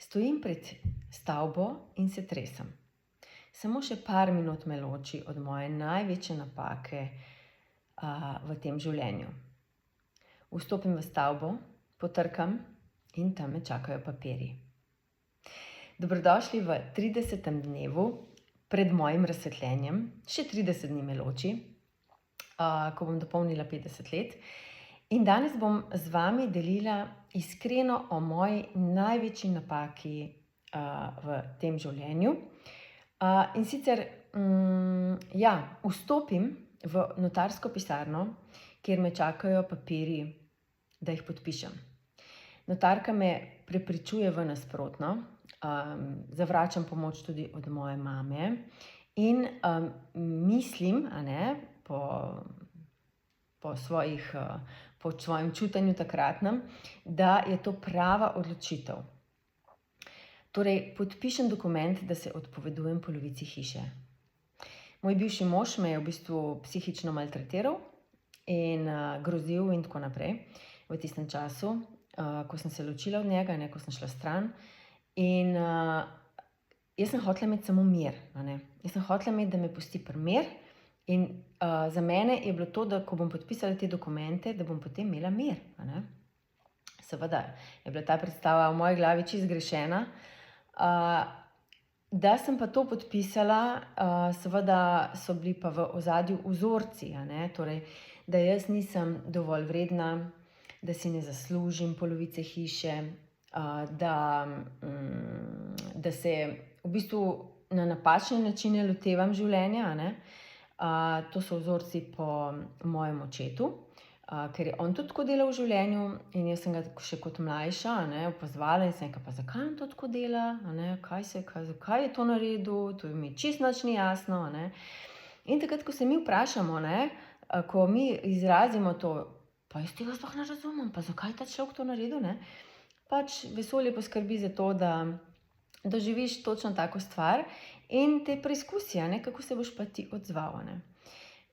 Stojim pred stavbo in se tresem. Samo še par minut me loči od moje največje napake v tem življenju. Vstopim v stavbo, potrkam in tam me čakajo papirji. Dobrodošli v 30. dnevu pred mojim razsvetljenjem. Še 30 dni me loči, ko bom dopolnila 50 let. In danes bom z vami delila iskreno o moji največji napaki v tem življenju. In sicer, vstopim v notarsko pisarno, kjer me čakajo papirji, da jih podpišem. Notarka me prepričuje v nasprotno, zavračam pomoč tudi od moje mame in mislim, po svojem čutenju takratnem, da je to prava odločitev. Torej, podpišem dokument, da se odpovedujem polovici hiše. Moj bivši mož me je v bistvu psihično maltretiral in grozil in tako naprej v tistem času, ko sem se ločila od njega, ko sem šla stran. In jaz sem hotela imeti samo mir. Jaz sem hotela imeti, da me pusti pri miru. In za mene je bilo to, da ko bom podpisala te dokumente, da bom potem imela mir. Seveda je bila ta predstava v moji glavi čisto zgrešena. Da sem pa to podpisala, seveda so bili pa v ozadju vzorci, torej, da jaz nisem dovolj vredna, da si ne zaslužim polovice hiše, da se v bistvu na napačne načine lotevam življenja. To so vzorci po mojem očetu, ker je on tudi tako delal v življenju in jaz sem ga še kot mlajša opazovala in sem rekla, pa zakaj on to tako dela, zakaj je to naredil, to mi čisto nič ni jasno. In takrat, ko se mi vprašamo, ko mi izrazimo to, pa jaz tega sploh ne razumem, pa zakaj ta človek to naredil, pač vesolje poskrbi za to, da doživiš točno tako stvar in te preizkusi, kako se boš pa ti odzval.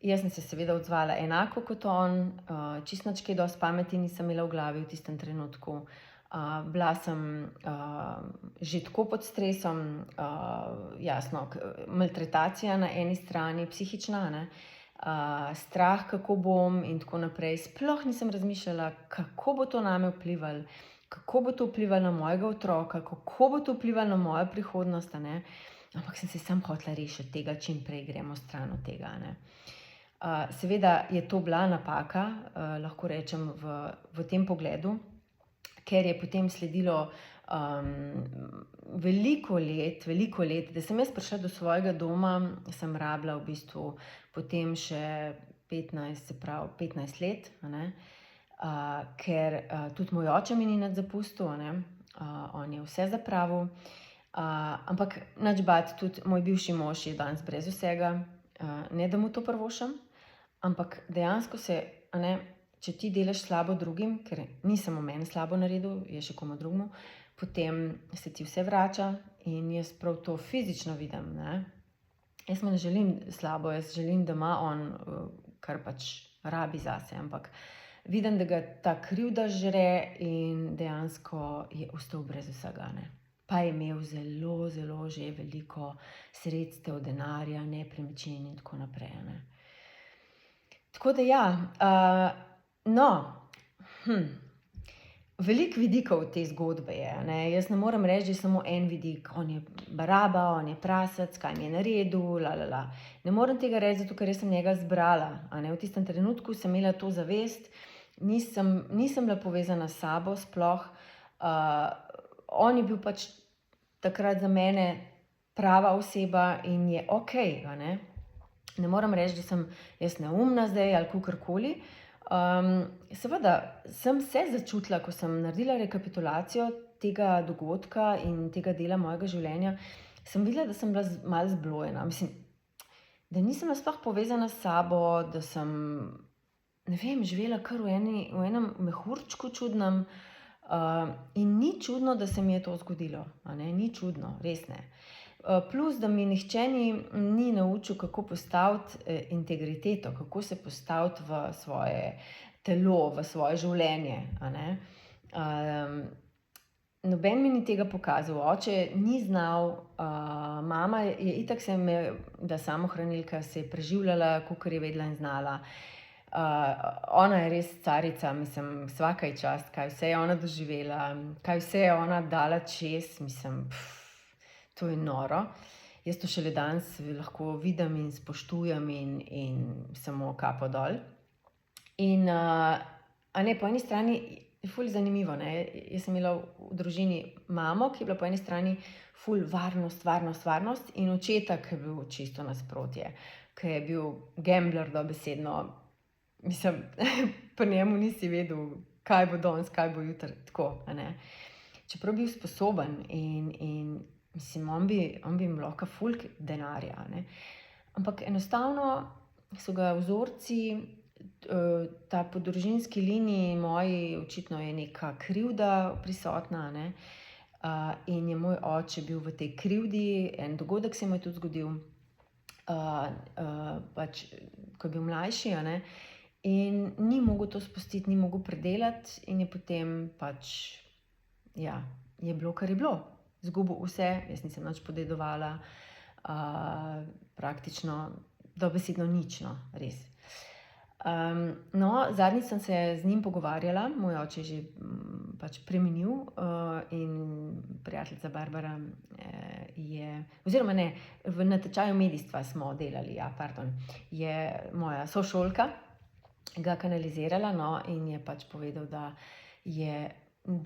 Jaz sem se seveda odzvala enako kot on, čisto nič kaj dosti pameti nisem imela v glavi v tistem trenutku. Bila sem že tako pod stresom, jasno, maltretacija na eni strani, psihična, strah, kako bom in tako naprej. Sploh nisem razmišljala, kako bo to name vplivalo, kako bo to vplivalo na mojega otroka, kako bo to vplivalo na mojo prihodnost, ampak sem se sam hotela rešiti tega, čim prej gremo stran od tega. Seveda je to bila napaka, lahko rečem v tem pogledu, ker je potem sledilo veliko let, da sem jaz prišla do svojega doma, sem rabila v bistvu potem še 15 let, ker tudi moj oče mi ni nič zapustil, on je vse zapravil, ampak nič bati, tudi moj bivši mož je danes brez vsega, ne da mu to privoščim, ampak dejansko se, če ti delaš slabo drugim, ker nisem o meni slabo naredil, je še komu drugemu, potem se ti vse vrača in jaz prav to fizično vidim. Jaz mu ne želim slabo, jaz želim, da ima on, kar pač rabi zase, ampak vidim, da ga ta krivda žre in dejansko je ostal brez vsega. Pa je imel zelo, zelo že veliko sredstev, denarja, nepremičnin in tako naprej. Tako da veliko vidikov te zgodbe je. Jaz ne morem reči, da je samo en vidik, on je baraba, on je prasec, kaj mi je naredil, Ne morem tega reči, zato ker jaz sem njega zbrala. V tistem trenutku sem imela to zavest, nisem bila povezana s sabo sploh. On je bil pač takrat za mene prava oseba in je okej. Ne morem reči, da sem jaz neumna zdaj ali kakorkoli. Seveda sem se začutila, ko sem naredila rekapitulacijo tega dogodka in tega dela mojega življenja, sem videla, da sem bila malo zblojena. Mislim, da nisem bila sploh povezana s sabo, da sem, živela kar v enem mehurčku čudnem. In ni čudno, da se mi je to zgodilo. Ni čudno, res ne. Plus, da mi nihče ni naučil, kako postaviti integriteto, kako se postaviti v svoje telo, v svoje življenje. noben mi ni tega pokazal, oče ni znal, mama je itak da samohranilka se je preživljala, kakor je vedela in znala. Ona je res carica, mislim, svaka ji čast, kaj vse je ona doživela, kaj vse je ona dala čez, mislim, to je noro. Jaz to šele danes lahko vidim in spoštujem in samo kapo dol. In po eni strani je ful zanimivo, ne. Jaz sem imela v družini mamo, ki je bila po eni strani ful varnost in očeta, ki je bil čisto nasprotje, ki je bil gambler dobesedno. Mislim, pri njemu nisi vedel, kaj bo danes, kaj bo jutri, tako, a ne. Čeprav bil sposoben in mislim, on bi imel lahko ful denarja, a ne. Ampak enostavno so ga vzorci, ta po družinski liniji moji očitno je neka krivda prisotna, a ne. In je moj oče bil v tej krivdi, en dogodek se mu je tudi zgodil, pač, ko je bil mlajši, a ne. In ni mogel to spustiti, ni mogel predelati in je potem pač, ja, je bilo, kar je bilo. Izgubil vse, jaz nisem nič podedovala, praktično dobesedno nič, no, res. No, zadnjič sem se z njim pogovarjala, moj oče je že pač preminil, in prijateljica Barbara oziroma ne, v natečaju medijstva smo delali, je moja sošolka ga kanalizirala, no, in je pač povedal, da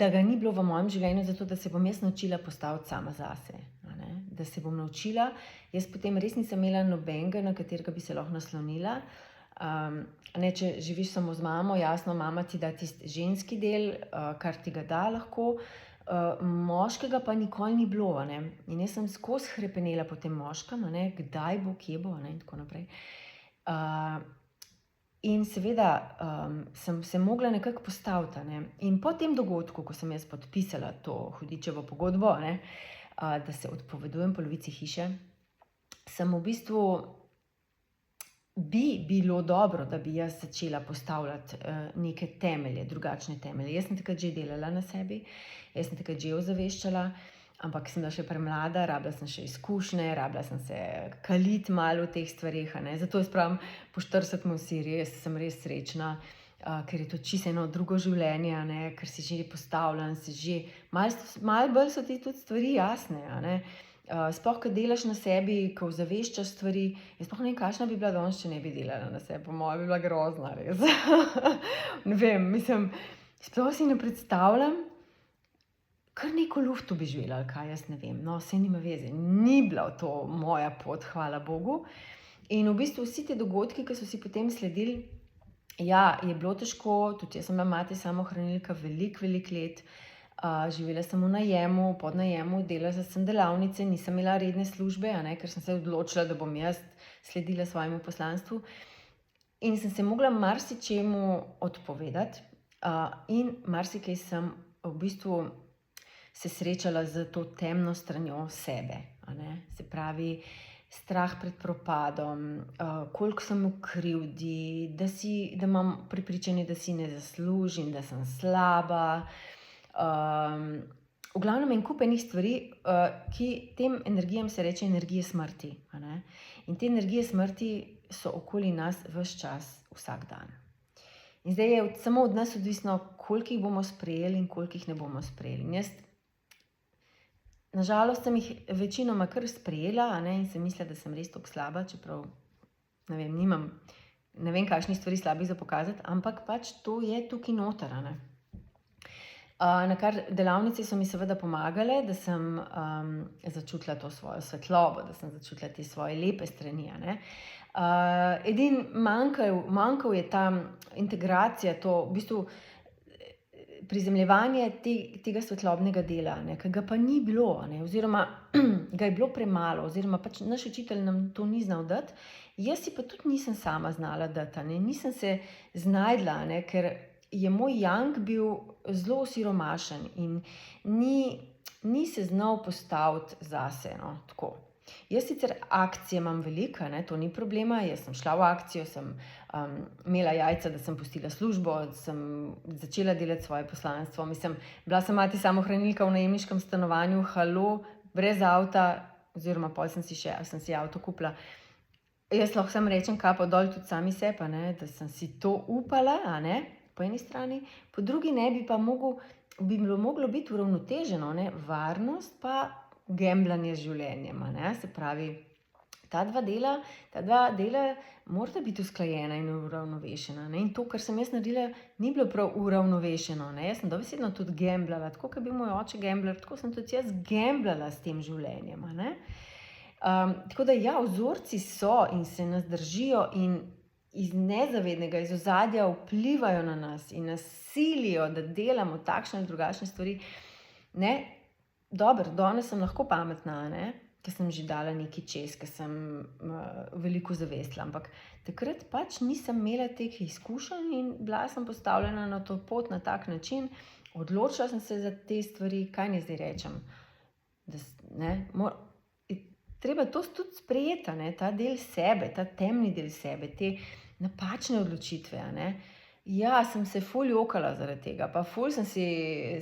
ga ni bilo v mojem življenju zato, da se bom jaz naučila postaviti sama zase, a ne, da se bom naučila. Jaz potem res nisem imela nobenega, na katerega bi se lahko naslonila. Ne, če živiš samo z mamo, jasno, mama ti da tisti ženski del, kar ti ga da lahko, moškega pa nikoli ni bilo, a ne. In jaz sem skozi hrepenela po tem moškem, a ne, kdaj bo, kje bo, a ne, in tako naprej. In seveda sem se mogla nekako postaviti, a ne. In po tem dogodku, ko sem jaz podpisala to hudičevo pogodbo, a ne, da se odpovedujem polovici hiše, sem v bistvu bi bilo dobro, da bi jaz začela postavljati neke temelje, drugačne temelje. Jaz sem takrat že delala na sebi, jaz sem takrat že ozaveščala, ampak sem bila še premlada, rabila sem še izkušnje, rabila sem se kaliti malo v teh stvareh, a ne. Zato jaz pravim, po 40 sem res srečna, ker je to čisto eno drugo življenje, a ne, ker si že postavljen, si že malo bolj so ti tudi stvari jasne, a ne. Sploh, ko delaš na sebi, ko ozaveščaš stvari, jaz sploh ne vem, kakšna bi bila danes, če ne bi delala na sebi, po moje bi bila grozna, res. Ne vem, mislim, sploh si ne predstavljam, kar neko lufto bi živela, ali kaj, jaz ne vem, no, saj nima veze, ni bila to moja pot, hvala Bogu. In v bistvu vsi ti dogodki, ki so si potem sledili, ja, je bilo težko, tudi jaz sem bila mati samohranilka veliko let, živela sem v najemu, pod najemu, delala sem delavnice, nisem imela redne službe, a ne, ker sem se odločila, da bom jaz sledila svojemu poslanstvu. In sem se mogla marsičemu odpovedati, in marsikaj sem v bistvu se srečala z to temno stranjo sebe, a ne. Se pravi, strah pred propadom, koliko sem v krivdi, da imam prepričanje, da si ne zaslužim, da sem slaba. V glavnem en kup enih stvari, ki tem energijam se reče energije smrti, a ne. In te energije smrti so okoli nas ves čas, vsak dan. In zdaj je samo od nas odvisno, koliko jih bomo sprejeli in koliko jih ne bomo sprejeli. In jaz, na žalost, sem jih večinoma kar sprejela, a ne, in sem mislila, da sem res toliko slaba, čeprav, ne vem, kakšnih stvari slabih za pokazati, ampak pač to je tukaj noter, a ne. Na kar delavnice so mi seveda pomagale, da sem začutila to svojo svetlobo, da sem začutila te svoje lepe strani, a ne. Edino manjkal je ta integracija, to v bistvu prizemljevanje tega svetlobnega dela, a ne, ki ga pa ni bilo, a ne, oziroma ga je bilo premalo, oziroma pač naš učitelj nam to ni znal dati, jaz si pa tudi nisem sama znala dati, a ne, nisem se znajdla, a ne, ker je moj yang bil zelo osiromašen in ni se znal postaviti zase, no, tako. Jaz sicer akcije imam veliko, to ni problema. Jaz sem šla v akcijo, sem imela jajca, da sem pustila službo, sem začela delati svoje poslanstvo. Mislim, bila sem mati samohranilka v najemniškem stanovanju, halo, brez avta, oziroma pol sem si avto kupila. Jaz lahko samo rečem kapo dol tudi sami sebi, da sem si to upala, po eni strani, po drugi ne bi pa bi bilo moglo biti uravnoteženo, varnost pa gemblanje z življenjem, se pravi, ta dva dela morata biti usklajena in uravnovešena, in to, kar sem jaz naredila, ni bilo prav uravnovešeno, jaz sem dobesedno tudi gemblala, tako kot je bil moj oče gembler, tako sem tudi jaz gemblala s tem življenjem, tako da ja, vzorci so in se nas držijo in iz nezavednega, iz ozadja vplivajo na nas in nas silijo, da delamo takšne in drugačne stvari. Dobro, danes sem lahko pametna, ker sem že dala nekaj čez, ker sem veliko zavestila, ampak takrat pač nisem imela teh izkušenj in bila sem postavljena na to pot na tak način, odločila sem se za te stvari, kaj naj zdaj rečem, treba to tudi sprejeti, ta del sebe, ta temni del sebe, te napačne odločitve, Ja, sem se ful jokala zaradi tega, pa ful sem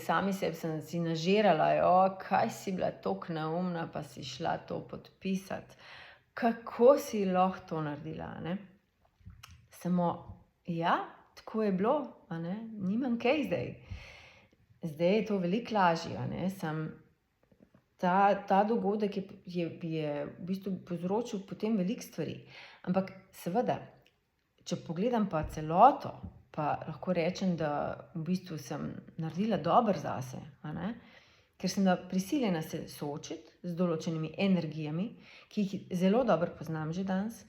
sami sebi sem si nažirala, kaj si bila toliko neumna, pa si šla to podpisati. Kako si lahko to naredila, Samo, ja, tako je bilo, nimam kaj zdaj. Zdaj je to veliko lažje, ta dogodek je v bistvu povzročil potem veliko stvari. Ampak seveda, če pogledam pa celoto, pa lahko rečem, da v bistvu sem naredila dobro zase, ker sem prisiljena se soočiti z določenimi energijami, ki jih zelo dobro poznam že danes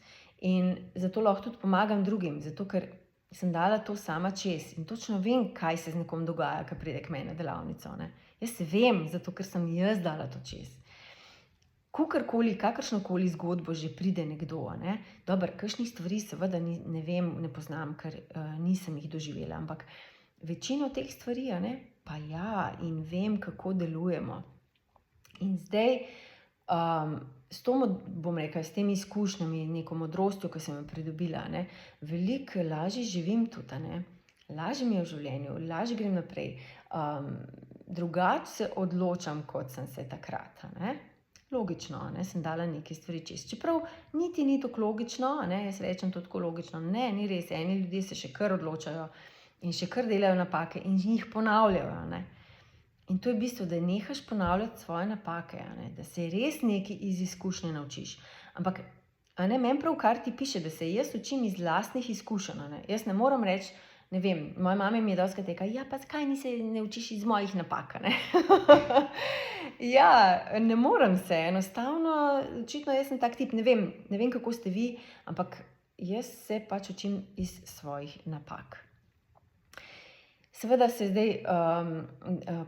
in zato lahko tudi pomagam drugim, zato ker sem dala to sama čez in točno vem, kaj se z nekom dogaja, ko pride k meni na delavnico, Jaz vem, zato ker sem jaz dala to čez. Kakršnokoli zgodbo že pride nekdo, Dobro, kakšnih stvari seveda ne vem, ne poznam, ker nisem jih doživela, ampak večino teh stvari, pa ja, in vem, kako delujemo. In zdaj, s temi izkušnjami, neko modrostjo, ki sem jo pridobila, veliko lažje živim tudi, lažje mi je v življenju, lažje grem naprej, drugače se odločam, kot sem se takrat, Logično, sem dala nekaj stvari čez. Čeprav niti ni tako logično, jaz rečem to tako logično, ni res, eni ljudje se še kar odločajo in še kar delajo napake in jih ponavljajo, In to je bistvo, da nehaš ponavljati svoje napake, da se res nekaj iz izkušnje naučiš. Ampak, meni pravkar ti piše, da se jaz učim iz lastnih izkušenj, Jaz ne morem reči, ne vem, moja mama mi je dostikrat rekla, ja, pa zakaj ne učiš iz mojih napak, Ja, ne morem se, enostavno, očitno jaz sem tak tip, ne vem, kako ste vi, ampak jaz se pač učim iz svojih napak. Seveda se zdaj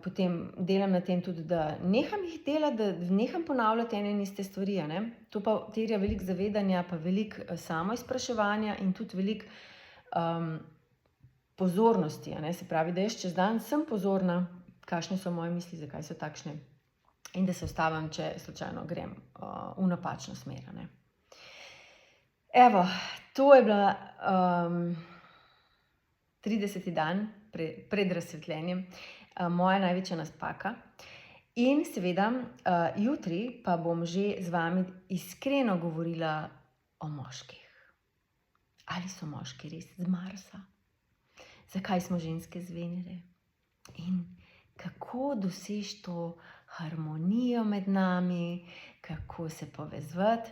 potem delam na tem tudi, da neham jih delati, da neham ponavljati ene in iste stvari, To pa terja veliko zavedanja, pa veliko samoizpraševanja in tudi veliko pozornosti, se pravi, da jaz čez dan sem pozorna, kakšne so moje misli, zakaj so takšne in da se ustavim, če slučajno grem v napačno smer, Evo, to je bila 30. dan pred razsvetljenjem, moja največja napaka in seveda jutri pa bom že z vami iskreno govorila o moških. Ali so moški res z Marsa? Zakaj smo ženske z Venere? In kako doseči to harmonijo med nami, kako se povezati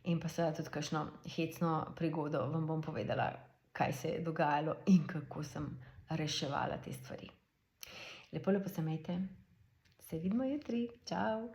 in pa seveda tudi kakšno hecno prigodo vam bom povedala, kaj se je dogajalo in kako sem reševala te stvari. Lepo se imejte, se vidimo jutri, čau!